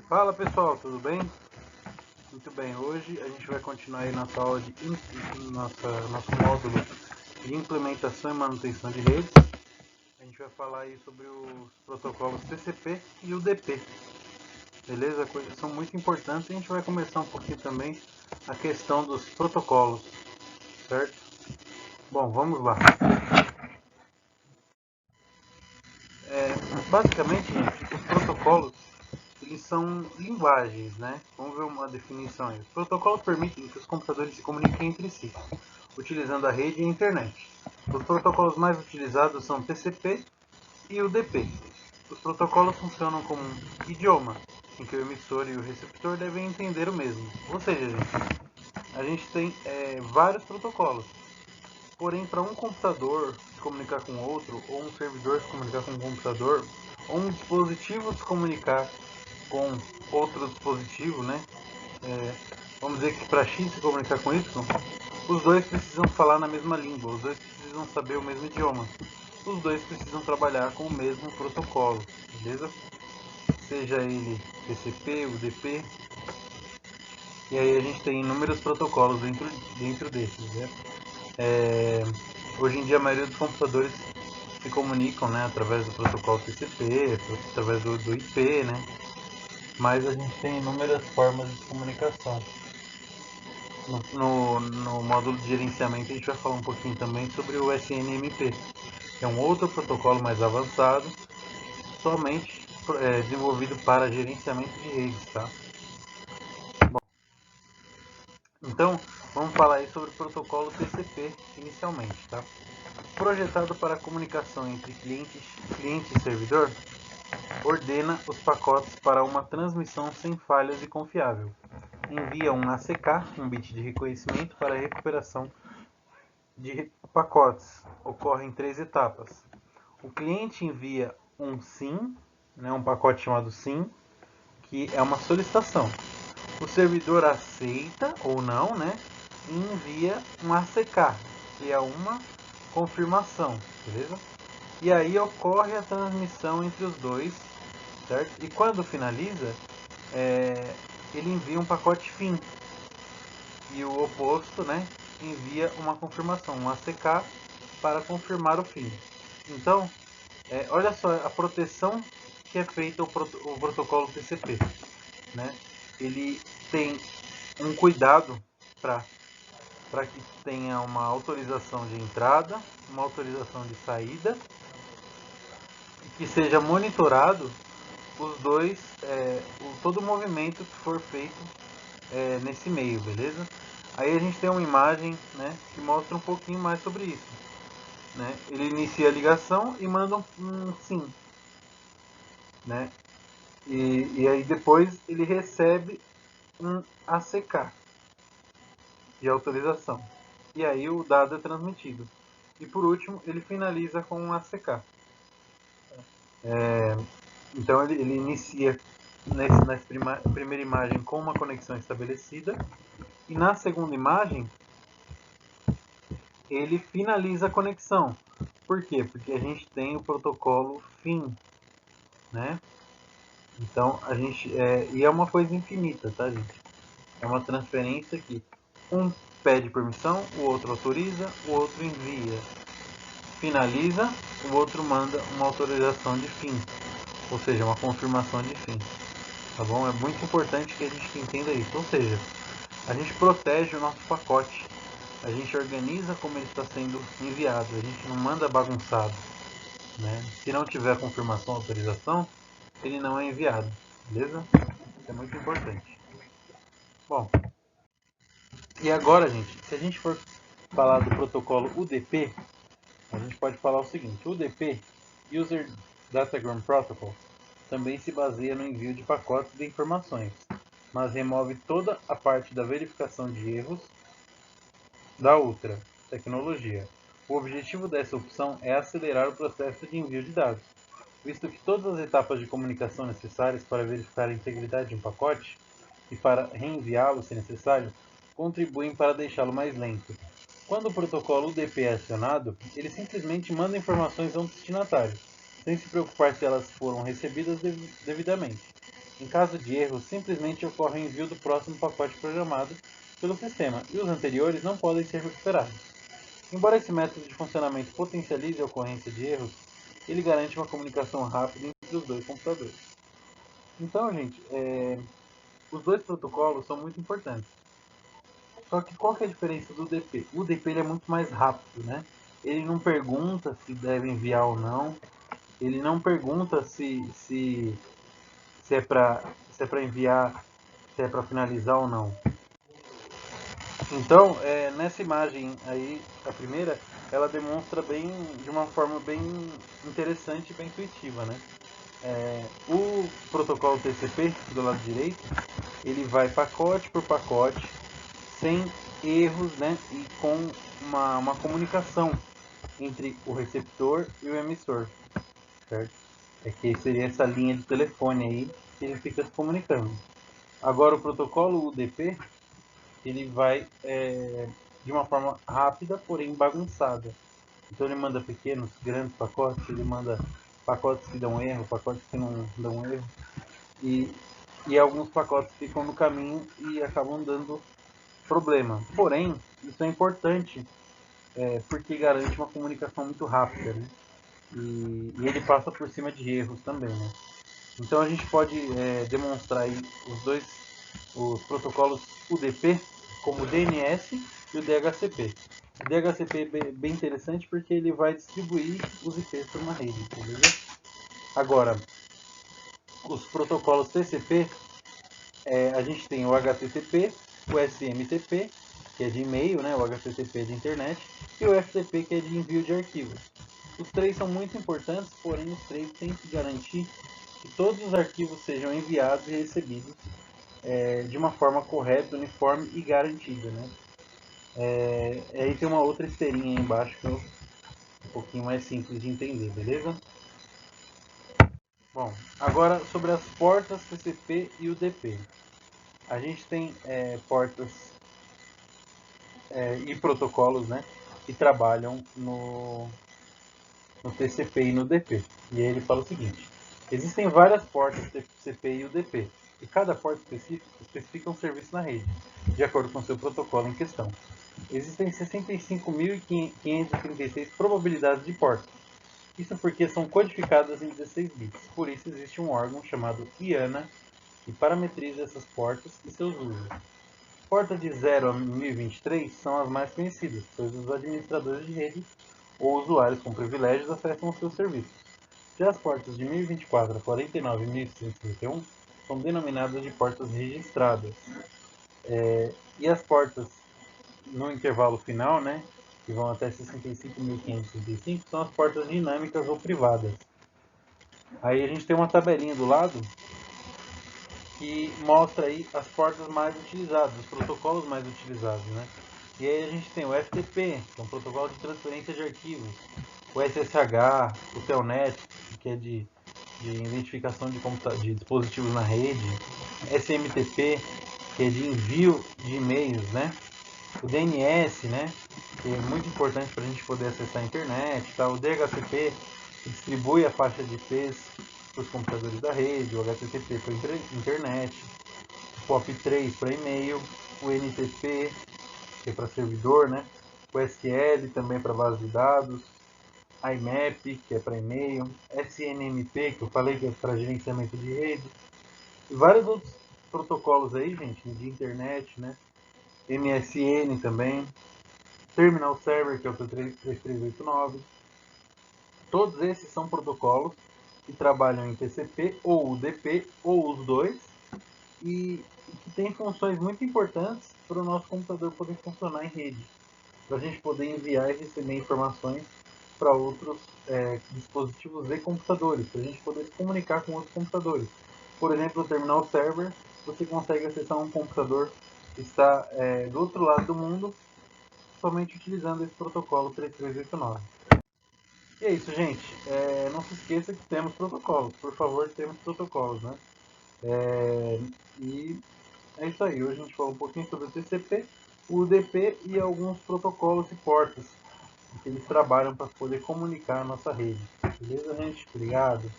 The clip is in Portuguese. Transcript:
Fala pessoal, tudo bem? Muito bem, hoje a gente vai continuar aí nossa aula de nosso módulo de implementação e manutenção de redes. A gente vai falar aí sobre os protocolos TCP e UDP. Beleza? Coisas são muito importantes e a gente vai começar um pouquinho também a questão dos protocolos, certo? Bom, vamos lá. Basicamente, gente, os protocolos eles são linguagens, né? Vamos ver uma definição aí. Os protocolos permitem que os computadores se comuniquem entre si, utilizando a rede e a internet. Os protocolos mais utilizados são TCP e UDP. Os protocolos funcionam como um idioma, em que o emissor e o receptor devem entender o mesmo. Ou seja, a gente tem vários protocolos. Porém, para um computador se comunicar com outro, ou um servidor se comunicar com um computador, ou um dispositivo se comunicar com outro dispositivo, né? Vamos dizer que para X se comunicar com Y, os dois precisam falar na mesma língua, os dois precisam saber o mesmo idioma, os dois precisam trabalhar com o mesmo protocolo, beleza? Seja ele TCP, UDP, e aí a gente tem inúmeros protocolos dentro desses, né? Hoje em dia a maioria dos computadores se comunicam, né, através do protocolo TCP, através do IP, né? Mas a gente tem inúmeras formas de comunicação. No módulo de gerenciamento a gente vai falar um pouquinho também sobre o SNMP, que é um outro protocolo mais avançado, somente desenvolvido para gerenciamento de redes, tá? Bom, então, vamos falar aí sobre o protocolo TCP inicialmente, tá? Projetado para a comunicação entre cliente e servidor, ordena os pacotes para uma transmissão sem falhas e confiável. Envia um ACK, um bit de reconhecimento, para a recuperação de pacotes. Ocorre em 3 etapas. O cliente envia um SYN, né, um pacote chamado SYN, que é uma solicitação. O servidor aceita ou não, né, e envia um ACK, que é uma confirmação, beleza? E aí ocorre a transmissão entre os dois, certo? E quando finaliza, ele envia um pacote FIN, e o oposto, né, envia uma confirmação, um ACK, para confirmar o FIN. Então, olha só a proteção que é feita o protocolo TCP, né? Ele tem um cuidado para que tenha uma autorização de entrada, uma autorização de saída, e que seja monitorado os dois, todo o movimento que for feito nesse meio, beleza? Aí a gente tem uma imagem, né, que mostra um pouquinho mais sobre isso. Né? Ele inicia a ligação e manda um sim, né? E aí depois ele recebe um ACK de autorização. E aí o dado é transmitido. E por último, ele finaliza com um ACK. Então ele inicia nessa primeira imagem com uma conexão estabelecida. E na segunda imagem, ele finaliza a conexão. Por quê? Porque a gente tem o protocolo FIN, né? Então a gente e é uma coisa infinita, tá, gente? É uma transferência que um pede permissão, o outro autoriza, o outro envia, finaliza, o outro manda uma autorização de fim, ou seja, uma confirmação de fim. Tá bom? É muito importante que a gente entenda isso. Ou seja, a gente protege o nosso pacote, a gente organiza como ele está sendo enviado, a gente não manda bagunçado, né? Se não tiver confirmação, autorização, ele não é enviado, beleza? Isso é muito importante. Bom, e agora, gente, se a gente for falar do protocolo UDP, a gente pode falar o seguinte: o UDP, User Datagram Protocol, também se baseia no envio de pacotes de informações, mas remove toda a parte da verificação de erros da outra tecnologia. O objetivo dessa opção é acelerar o processo de envio de dados, visto que todas as etapas de comunicação necessárias para verificar a integridade de um pacote e para reenviá-lo se necessário contribuem para deixá-lo mais lento. Quando o protocolo UDP é acionado, ele simplesmente manda informações a um destinatário, sem se preocupar se elas foram recebidas devidamente. Em caso de erro, simplesmente ocorre o envio do próximo pacote programado pelo sistema e os anteriores não podem ser recuperados. Embora esse método de funcionamento potencialize a ocorrência de erros, ele garante uma comunicação rápida entre os dois computadores. Então, gente, os dois protocolos são muito importantes. Só que qual que é a diferença do DP? O DP ele é muito mais rápido, né? Ele não pergunta se deve enviar ou não. Ele não pergunta se é para enviar, se é para finalizar ou não. Então, nessa imagem aí, a primeira, ela demonstra bem, de uma forma bem interessante e bem intuitiva, né? O protocolo TCP, do lado direito, ele vai pacote por pacote, sem erros, né? E com uma comunicação entre o receptor e o emissor, certo? Que seria essa linha de telefone aí que ele fica se comunicando. Agora o protocolo UDP, ele vai de uma forma rápida, porém bagunçada. Então ele manda pequenos, grandes pacotes, ele manda pacotes que dão erro, pacotes que não dão erro, e, e alguns pacotes ficam no caminho e acabam dando problema. Porém, isso é importante porque garante uma comunicação muito rápida, né? E ele passa por cima de erros também, né? Então a gente pode demonstrar aí os protocolos UDP como o DNS e o DHCP. O DHCP é bem interessante porque ele vai distribuir os IPs por uma rede, beleza? Agora, os protocolos TCP, a gente tem o HTTP, o SMTP, que é de e-mail, né? O HTTP é de internet, e o FTP, que é de envio de arquivos. Os três são muito importantes, porém os três têm que garantir que todos os arquivos sejam enviados e recebidos de uma forma correta, uniforme e garantida, né? Aí tem uma outra esteirinha aí embaixo que é um pouquinho mais simples de entender, beleza? Bom, agora sobre as portas TCP e UDP. A gente tem portas e protocolos, né, que trabalham no TCP e no DP. E aí ele fala o seguinte: existem várias portas TCP e UDP, e cada porta especifica um serviço na rede, de acordo com seu protocolo em questão. Existem 65.536 probabilidades de portas. Isso porque são codificadas em 16 bits. Por isso existe um órgão chamado IANA que parametriza essas portas e seus usos. Portas de 0 a 1023 são as mais conhecidas, pois os administradores de rede ou usuários com privilégios acessam os seus serviços. Já as portas de 1024 a 49 e 1151 são denominadas de portas registradas. E as portas no intervalo final, né, que vão até 65.535, são as portas dinâmicas ou privadas. Aí a gente tem uma tabelinha do lado que mostra aí as portas mais utilizadas, os protocolos mais utilizados, né? E aí a gente tem o FTP, que é um protocolo de transferência de arquivos, o SSH, o Telnet, que é de identificação de dispositivos na rede, SMTP, que é de envio de e-mails, né? O DNS, né? Que é muito importante para a gente poder acessar a internet, tá? O DHCP, que distribui a faixa de IPs para os computadores da rede, o HTTP para a internet, o POP3 para e-mail, o NTP, que é para servidor, né? O SQL também para base de dados, IMAP, que é para e-mail, SNMP, que eu falei que é para gerenciamento de rede, e vários outros protocolos aí, gente, de internet, né? MSN também, Terminal Server, que é o 3389. Todos esses são protocolos que trabalham em TCP ou UDP ou os dois e que têm funções muito importantes para o nosso computador poder funcionar em rede, para a gente poder enviar e receber informações para outros dispositivos e computadores, para a gente poder se comunicar com outros computadores. Por exemplo, o Terminal Server, você consegue acessar um computador que está do outro lado do mundo somente utilizando esse protocolo 3389. E é isso, gente. Não se esqueça que temos protocolos. Por favor, temos protocolos, né? E é isso aí. Hoje a gente falou um pouquinho sobre o TCP, o UDP e alguns protocolos e portas que eles trabalham para poder comunicar a nossa rede. Beleza, gente? Obrigado.